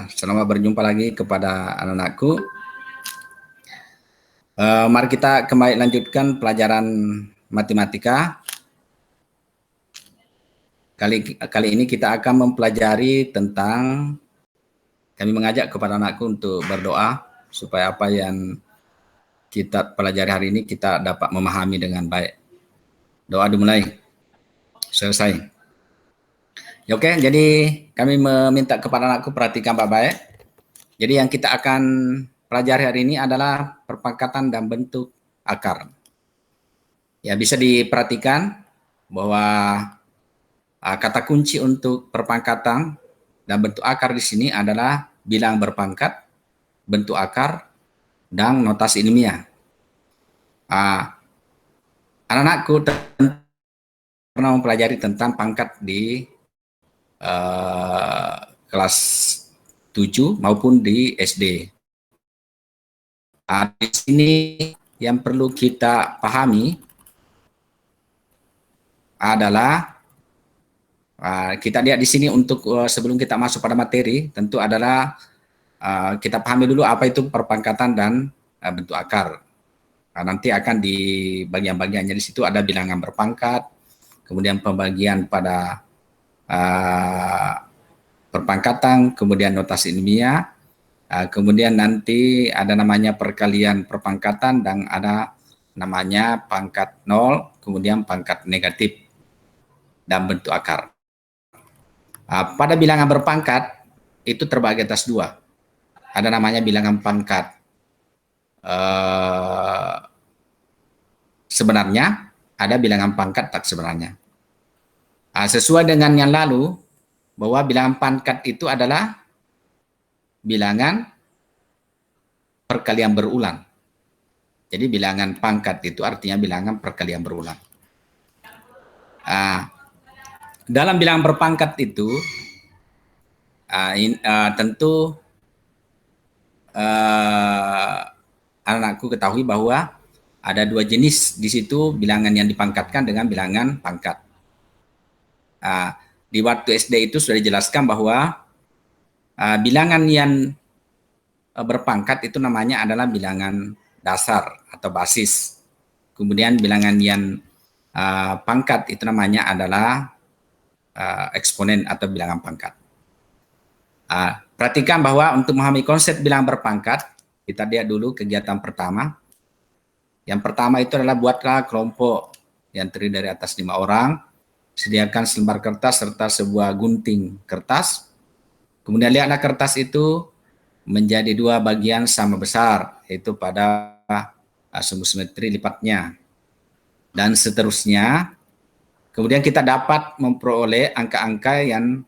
Selamat berjumpa lagi kepada anak-anakku. Mari kita kembali lanjutkan pelajaran matematika. Kali ini kita akan mempelajari tentang, kami mengajak kepada anakku untuk berdoa supaya apa yang kita pelajari hari ini kita dapat memahami dengan baik. Doa dimulai. Selesai. Oke, jadi kami meminta kepada anakku perhatikan baik-baik. Jadi yang kita akan pelajari hari ini adalah perpangkatan dan bentuk akar. Ya, bisa diperhatikan bahwa kata kunci untuk perpangkatan dan bentuk akar di sini adalah bilangan berpangkat, bentuk akar, dan notasi ilmiah. Anak-anakku pernah mempelajari tentang pangkat di kelas 7 maupun di SD. Di sini yang perlu kita pahami adalah kita lihat di sini untuk sebelum kita masuk pada materi, tentu adalah kita pahami dulu apa itu perpangkatan dan bentuk akar. Nanti akan di bagian-bagiannya di situ ada bilangan berpangkat, kemudian pembagian pada perpangkatan, kemudian notasi ilmiah, kemudian nanti ada namanya perkalian perpangkatan dan ada namanya pangkat 0, kemudian pangkat negatif dan bentuk akar. Pada bilangan berpangkat itu terbagi atas dua. Ada namanya bilangan pangkat sebenarnya, ada bilangan pangkat tak sebenarnya. Sesuai dengan yang lalu, bahwa bilangan pangkat itu adalah bilangan perkalian berulang. Jadi bilangan pangkat itu artinya bilangan perkalian berulang. Dalam bilangan berpangkat itu tentu anak-anakku ketahui bahwa ada dua jenis di situ bilangan yang dipangkatkan dengan bilangan pangkat. Di waktu SD itu sudah dijelaskan bahwa bilangan yang berpangkat itu namanya adalah bilangan dasar atau basis. Kemudian bilangan yang pangkat itu namanya adalah eksponen atau bilangan pangkat. Perhatikan bahwa untuk memahami konsep bilangan berpangkat, kita lihat dulu kegiatan pertama. Yang pertama itu adalah buatlah kelompok yang terdiri dari atas 5 orang, sediakan selembar kertas serta sebuah gunting kertas. Kemudian lihatlah kertas itu menjadi dua bagian sama besar, yaitu pada sumbu simetri lipatnya. Dan seterusnya, kemudian kita dapat memperoleh angka-angka yang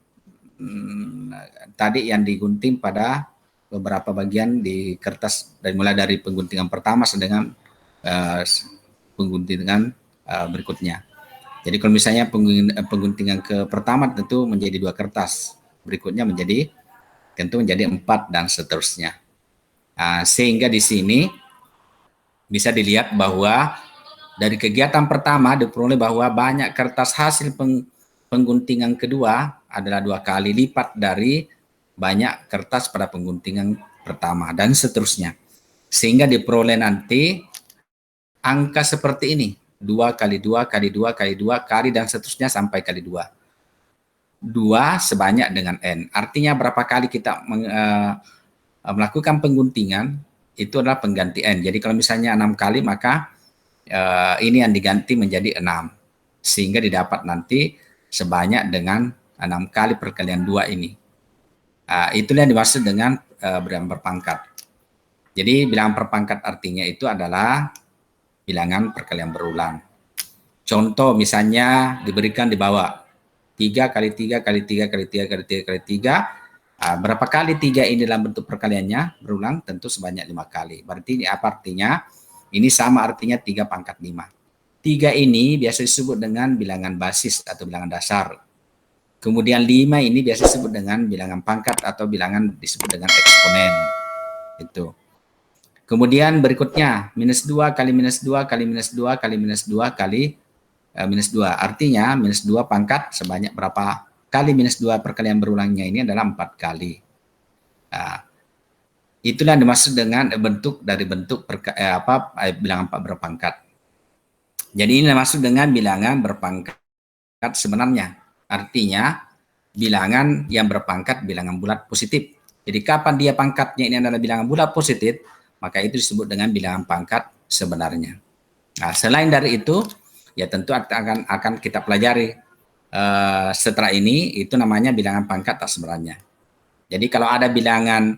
tadi yang digunting pada beberapa bagian di kertas, dari mulai dari pengguntingan pertama sedangkan pengguntingan berikutnya. Jadi kalau misalnya pengguntingan ke pertama tentu menjadi 2 kertas, berikutnya tentu menjadi 4 dan seterusnya. Sehingga di sini bisa dilihat bahwa dari kegiatan pertama diperoleh bahwa banyak kertas hasil pengguntingan kedua adalah 2 kali lipat dari banyak kertas pada pengguntingan pertama dan seterusnya. Sehingga diperoleh nanti angka seperti ini, 2 kali 2 kali 2 kali 2 kali dan seterusnya sampai kali 2. 2 sebanyak dengan N. Artinya berapa kali kita melakukan pengguntingan itu adalah pengganti N. Jadi kalau misalnya 6 kali maka ini yang diganti menjadi 6. Sehingga didapat nanti sebanyak dengan 6 kali perkalian 2 ini. Itulah yang dimaksud dengan bilangan berpangkat. Jadi bilangan berpangkat artinya itu adalah bilangan perkalian berulang. Contoh misalnya diberikan di bawah 3 kali 3 kali 3 kali 3 kali 3 kali 3. Berapa kali 3 ini dalam bentuk perkaliannya berulang? Tentu sebanyak 5 kali. Berarti ini apa artinya? Ini sama artinya 3 pangkat 5. 3 ini biasa disebut dengan bilangan basis atau bilangan dasar. Kemudian 5 ini biasa disebut dengan bilangan pangkat atau bilangan disebut dengan eksponen. Itu. Kemudian berikutnya minus 2 kali minus 2 kali minus 2 kali minus 2 kali minus 2. Artinya minus 2 pangkat sebanyak berapa kali minus 2 perkalian berulangnya ini adalah 4 kali. Nah, itulah yang dimaksud dengan bentuk bilangan berpangkat. Jadi ini dimaksud dengan bilangan berpangkat sebenarnya. Artinya bilangan yang berpangkat bilangan bulat positif. Jadi kapan dia pangkatnya ini adalah bilangan bulat positif, maka itu disebut dengan bilangan pangkat sebenarnya. Nah, selain dari itu, ya tentu akan kita pelajari setelah ini, itu namanya bilangan pangkat tak sebenarnya. Jadi kalau ada bilangan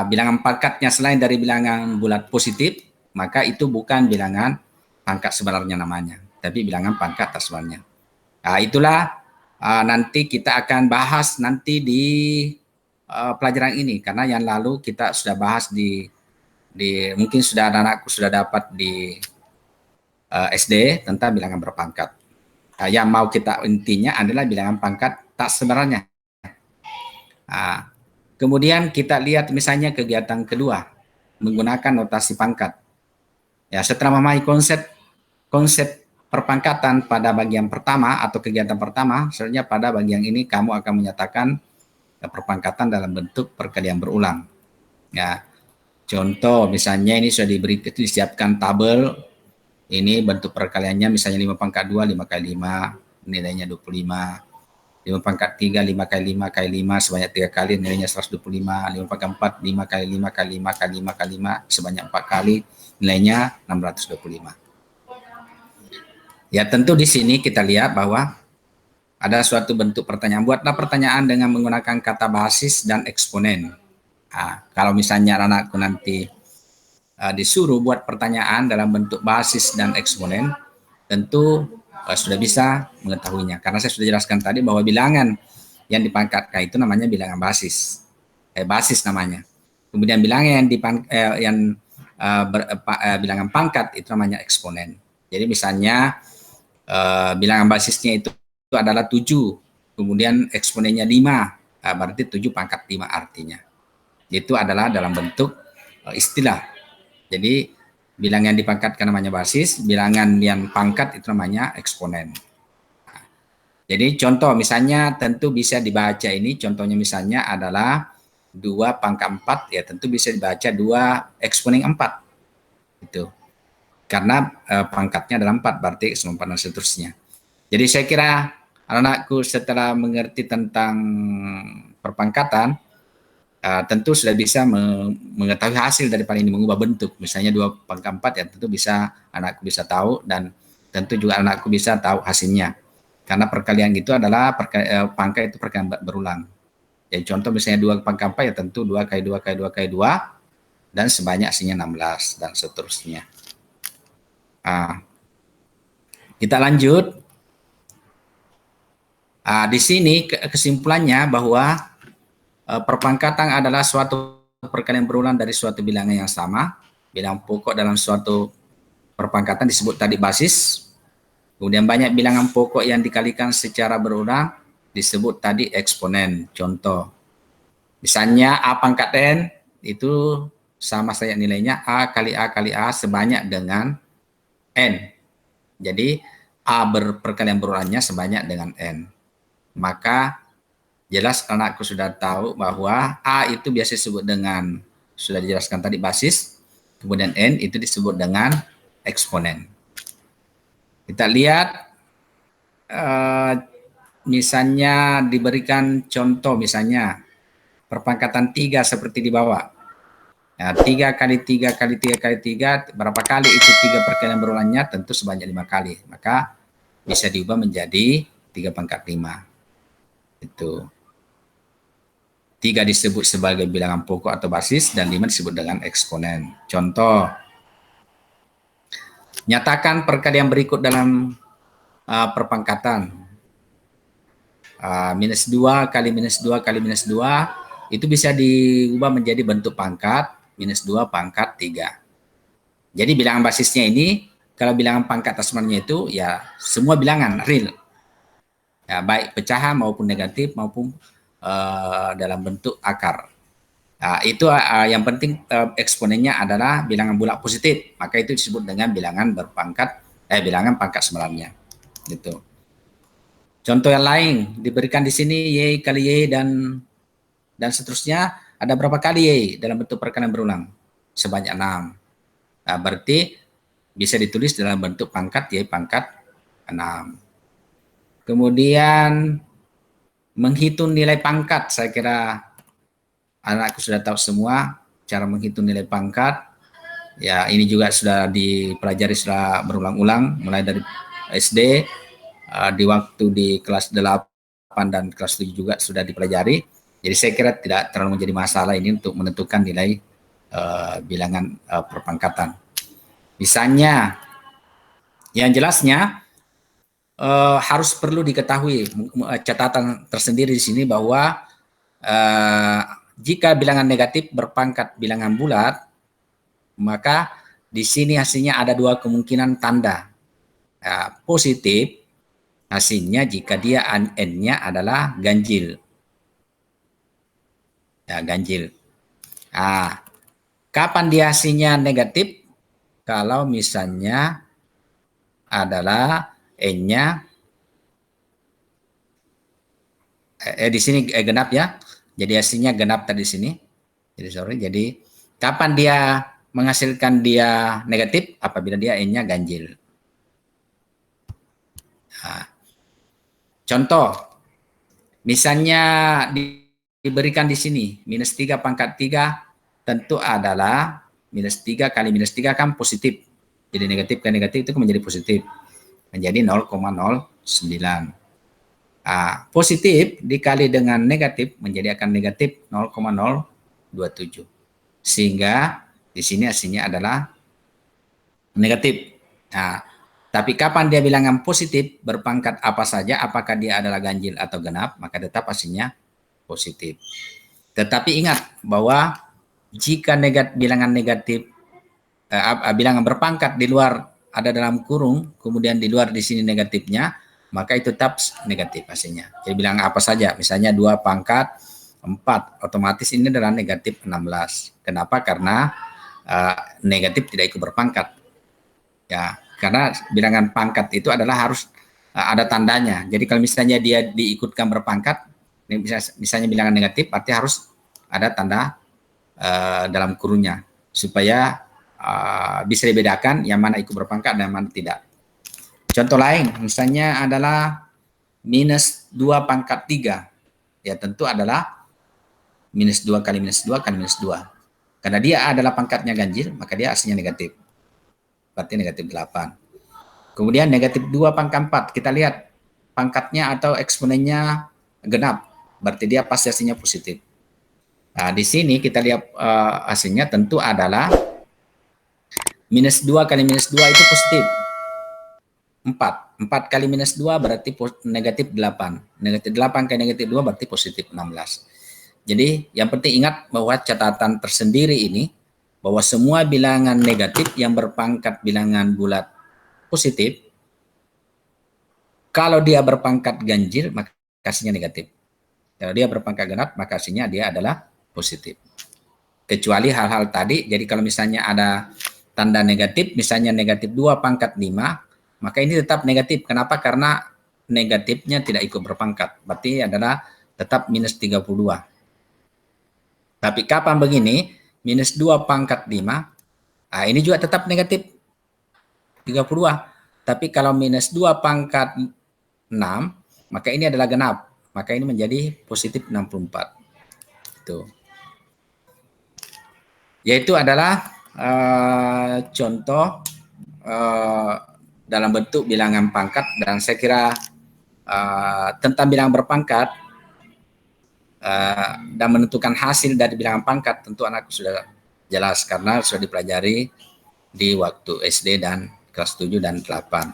bilangan pangkatnya selain dari bilangan bulat positif, maka itu bukan bilangan pangkat sebenarnya namanya, tapi bilangan pangkat tak sebenarnya. Nah, itulah nanti kita akan bahas nanti di pelajaran ini, karena yang lalu kita sudah bahas di mungkin sudah anak-anakku sudah dapat di SD tentang bilangan berpangkat. Nah, yang mau kita intinya adalah bilangan pangkat tak sebenarnya. Nah, kemudian kita lihat misalnya kegiatan kedua, menggunakan notasi pangkat. Ya, setelah memahami konsep perpangkatan pada bagian pertama atau kegiatan pertama, sebenarnya pada bagian ini kamu akan menyatakan perpangkatan dalam bentuk perkalian berulang. Ya, contoh misalnya ini sudah disiapkan tabel, ini bentuk perkaliannya misalnya 5 pangkat 2, 5 kali 5, nilainya 25. 5 pangkat 3, 5 kali 5 kali 5 sebanyak 3 kali, nilainya 125. 5 pangkat 4, 5 kali 5 kali 5 kali 5 kali 5 sebanyak 4 kali, nilainya 625. Ya tentu di sini kita lihat bahwa ada suatu bentuk pertanyaan. Buatlah pertanyaan dengan menggunakan kata basis dan eksponen. Nah, kalau misalnya anakku nanti disuruh buat pertanyaan dalam bentuk basis dan eksponen, tentu sudah bisa mengetahuinya. Karena saya sudah jelaskan tadi bahwa bilangan yang dipangkatkan itu namanya bilangan basis. Basis namanya. Kemudian bilangan yang bilangan pangkat itu namanya eksponen. Jadi misalnya bilangan basisnya itu adalah 7, kemudian eksponennya 5, berarti 7 pangkat 5 artinya. Itu adalah dalam bentuk istilah. Jadi bilangan yang dipangkatkan namanya basis, bilangan yang pangkat itu namanya eksponen. Nah, jadi contoh misalnya tentu bisa dibaca ini, contohnya misalnya adalah 2 pangkat 4, ya tentu bisa dibaca 2 eksponen 4. Itu. Karena pangkatnya adalah 4, berarti eksponen 4 dan seterusnya. Jadi saya kira anak-anakku setelah mengerti tentang perpangkatan, tentu sudah bisa mengetahui hasil daripada ini, mengubah bentuk. Misalnya 2 pangkat 4, ya tentu bisa anakku bisa tahu, dan tentu juga anakku bisa tahu hasilnya. Karena perkalian itu adalah pangkat itu perkalian berulang. Jadi contoh misalnya 2 pangkat 4, ya tentu 2 kali 2 kali 2 kali 2, dan sebanyak hasilnya 16, dan seterusnya. Kita lanjut. Di sini kesimpulannya bahwa perpangkatan adalah suatu perkalian berulang dari suatu bilangan yang sama. Bilangan pokok dalam suatu perpangkatan disebut tadi basis. Kemudian banyak bilangan pokok yang dikalikan secara berulang disebut tadi eksponen. Contoh, misalnya A pangkat N itu sama saja nilainya A kali A kali A sebanyak dengan N. Jadi A perkalian berulangnya sebanyak dengan N. Maka jelas anakku sudah tahu bahwa A itu biasa disebut dengan, sudah dijelaskan tadi, basis, kemudian N itu disebut dengan eksponen. Kita lihat misalnya diberikan contoh, misalnya perpangkatan 3 seperti di bawah. Nah, 3 kali 3 kali 3 kali 3, berapa kali itu 3 perkalian berulangnya? Tentu sebanyak 5 kali. Maka bisa diubah menjadi 3 pangkat 5. Itu. 3 disebut sebagai bilangan pokok atau basis, dan 5 disebut dengan eksponen. Contoh, nyatakan perkalian berikut dalam perpangkatan. Minus 2 kali minus 2 kali minus 2, itu bisa diubah menjadi bentuk pangkat, minus 2 pangkat 3. Jadi bilangan basisnya ini, kalau bilangan pangkat sebenarnya itu ya semua bilangan real. Ya, baik pecahan maupun negatif maupun dalam bentuk akar. Itu yang penting eksponennya adalah bilangan bulat positif, maka itu disebut dengan bilangan berpangkat, bilangan pangkat sebenarnya. Gitu. Contoh yang lain diberikan di sini Y kali Y dan dan seterusnya ada berapa kali Y dalam bentuk perekanan berulang? Sebanyak 6. Nah, berarti bisa ditulis dalam bentuk pangkat Y pangkat 6. Kemudian menghitung nilai pangkat, saya kira anakku sudah tahu semua cara menghitung nilai pangkat. Ya, ini juga sudah dipelajari secara berulang-ulang mulai dari SD, di waktu di kelas 8 dan kelas 7 juga sudah dipelajari. Jadi saya kira tidak terlalu menjadi masalah ini untuk menentukan nilai bilangan perpangkatan. Misalnya, yang jelasnya harus perlu diketahui catatan tersendiri di sini bahwa jika bilangan negatif berpangkat bilangan bulat, maka di sini hasilnya ada 2 kemungkinan tanda. Positif hasilnya jika dia n-nya adalah ganjil. Ya, ganjil. Kapan dia hasilnya negatif? Kalau misalnya adalah n-nya di sini genap ya. Jadi hasilnya genap tadi sini. Jadi kapan dia menghasilkan dia negatif? Apabila dia n-nya ganjil. Contoh, misalnya diberikan di sini minus 3 pangkat 3 tentu adalah minus 3 kali minus 3 kan positif. Jadi negatif ke negatif itu menjadi positif. Menjadi 0,09. Positif dikali dengan negatif menjadi akan negatif 0,027. Sehingga di sini hasilnya adalah negatif. Tapi kapan dia bilangan positif berpangkat apa saja, apakah dia adalah ganjil atau genap, maka tetap hasilnya positif. Tetapi ingat bahwa jika bilangan negatif, bilangan berpangkat di luar ada dalam kurung, kemudian di luar di sini negatifnya, maka itu tetap negatif hasilnya. Jadi bilangan apa saja, misalnya 2 pangkat 4, otomatis ini adalah negatif 16. Kenapa? Karena negatif tidak ikut berpangkat. Ya, karena bilangan pangkat itu adalah harus ada tandanya. Jadi kalau misalnya dia diikutkan berpangkat, misalnya bilangan negatif, berarti harus ada tanda dalam kurungnya supaya bisa dibedakan yang mana ikut berpangkat dan yang mana tidak. Contoh lain, misalnya adalah minus 2 pangkat 3. Ya tentu adalah minus 2 kali minus 2 kali minus 2. Karena dia adalah pangkatnya ganjil, maka dia hasilnya negatif. Berarti negatif 8. Kemudian negatif 2 pangkat 4. Kita lihat pangkatnya atau eksponennya genap. Berarti dia pasti hasilnya positif. Nah, di sini kita lihat hasilnya tentu adalah minus 2 kali minus 2 itu positif. 4. 4 kali minus 2 berarti negatif 8. Negatif 8 kali negatif 2 berarti positif 16. Jadi yang penting ingat bahwa catatan tersendiri ini, bahwa semua bilangan negatif yang berpangkat bilangan bulat positif, kalau dia berpangkat ganjil, maka hasilnya negatif. Kalau dia berpangkat genap, maka hasilnya dia adalah positif. Kecuali hal-hal tadi, jadi kalau misalnya ada tanda negatif, misalnya negatif 2 pangkat 5, maka ini tetap negatif. Kenapa? Karena negatifnya tidak ikut berpangkat. Berarti adalah tetap minus 32. Tapi kapan begini, minus 2 pangkat 5, ini juga tetap negatif 32. Tapi kalau minus 2 pangkat 6, maka ini adalah genap. Maka ini menjadi positif 64. Itu. Yaitu adalah contoh dalam bentuk bilangan pangkat, dan saya kira tentang bilangan berpangkat dan menentukan hasil dari bilangan pangkat tentu anakku sudah jelas karena sudah dipelajari di waktu SD dan kelas 7 dan 8.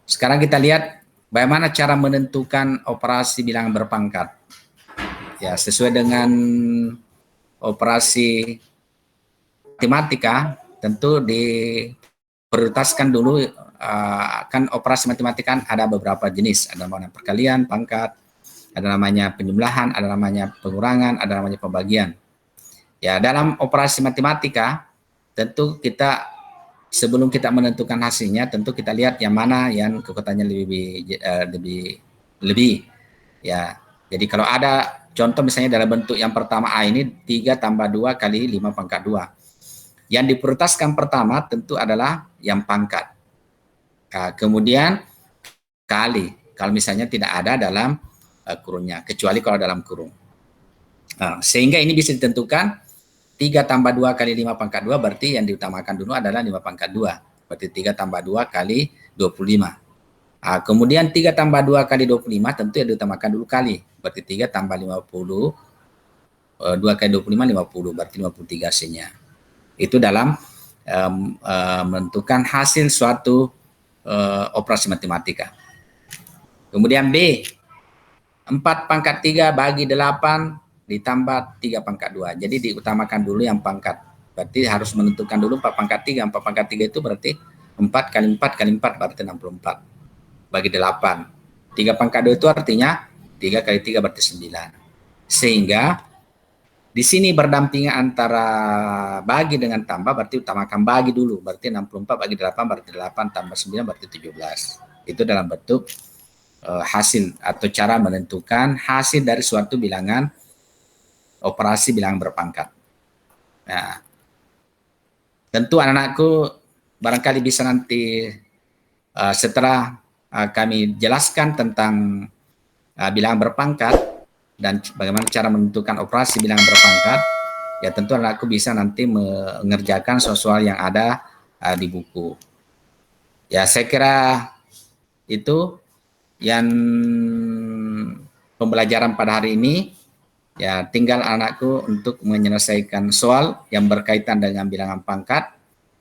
Sekarang kita lihat bagaimana cara menentukan operasi bilangan berpangkat. Ya, sesuai dengan operasi matematika tentu diprioritaskan dulu, kan operasi matematika ada beberapa jenis, ada namanya perkalian, pangkat, ada namanya penjumlahan, ada namanya pengurangan, ada namanya pembagian. Ya, dalam operasi matematika tentu kita sebelum kita menentukan hasilnya tentu kita lihat yang mana yang kekuatannya lebih ya. Jadi kalau ada contoh misalnya dalam bentuk yang pertama A ini 3 tambah 2 kali 5 pangkat 2. Yang diprioritaskan pertama tentu adalah yang pangkat. Kemudian kali, kalau misalnya tidak ada dalam kurungnya, kecuali kalau dalam kurung. Sehingga ini bisa ditentukan 3 tambah 2 kali 5 pangkat 2 berarti yang diutamakan dulu adalah 5 pangkat 2. Berarti 3 tambah 2 kali 25. Kemudian 3 tambah 2 kali 25 tentu yang diutamakan dulu kali. Berarti 3 tambah 50, 2 kali 25, 50. Berarti 53 hasilnya. Itu dalam menentukan hasil suatu operasi matematika. Kemudian B, 4 pangkat 3 bagi 8 ditambah 3 pangkat 2. Jadi diutamakan dulu yang pangkat. Berarti harus menentukan dulu 4 pangkat 3. 4 pangkat 3 itu berarti 4 kali 4 kali 4 berarti 64. Bagi 8. 3 pangkat 2 itu artinya 3 kali 3 berarti 9. Sehingga di sini berdampingan antara bagi dengan tambah berarti utamakan bagi dulu. Berarti 64 bagi 8 berarti 8 tambah 9 berarti 17. Itu dalam bentuk hasil atau cara menentukan hasil dari suatu bilangan operasi bilangan berpangkat. Nah, tentu anak-anakku barangkali bisa nanti setelah kami jelaskan tentang bilangan berpangkat dan bagaimana cara menentukan operasi bilangan berpangkat, ya tentu anakku bisa nanti mengerjakan soal yang ada di buku. Ya saya kira itu yang pembelajaran pada hari ini. Ya tinggal anakku untuk menyelesaikan soal yang berkaitan dengan bilangan pangkat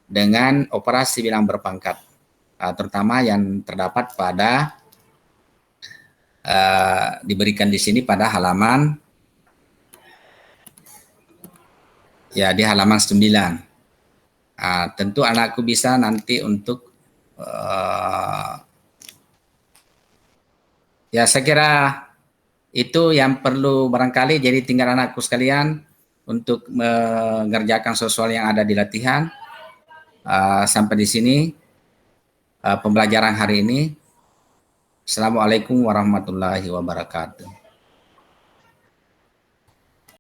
dengan operasi bilangan berpangkat, terutama yang terdapat pada diberikan di sini pada halaman ya di halaman 9. Tentu anakku bisa nanti untuk ya saya kira itu yang perlu barangkali, jadi tinggal anakku sekalian untuk mengerjakan soal yang ada di latihan. Sampai di sini pembelajaran hari ini. Assalamualaikum warahmatullahi wabarakatuh.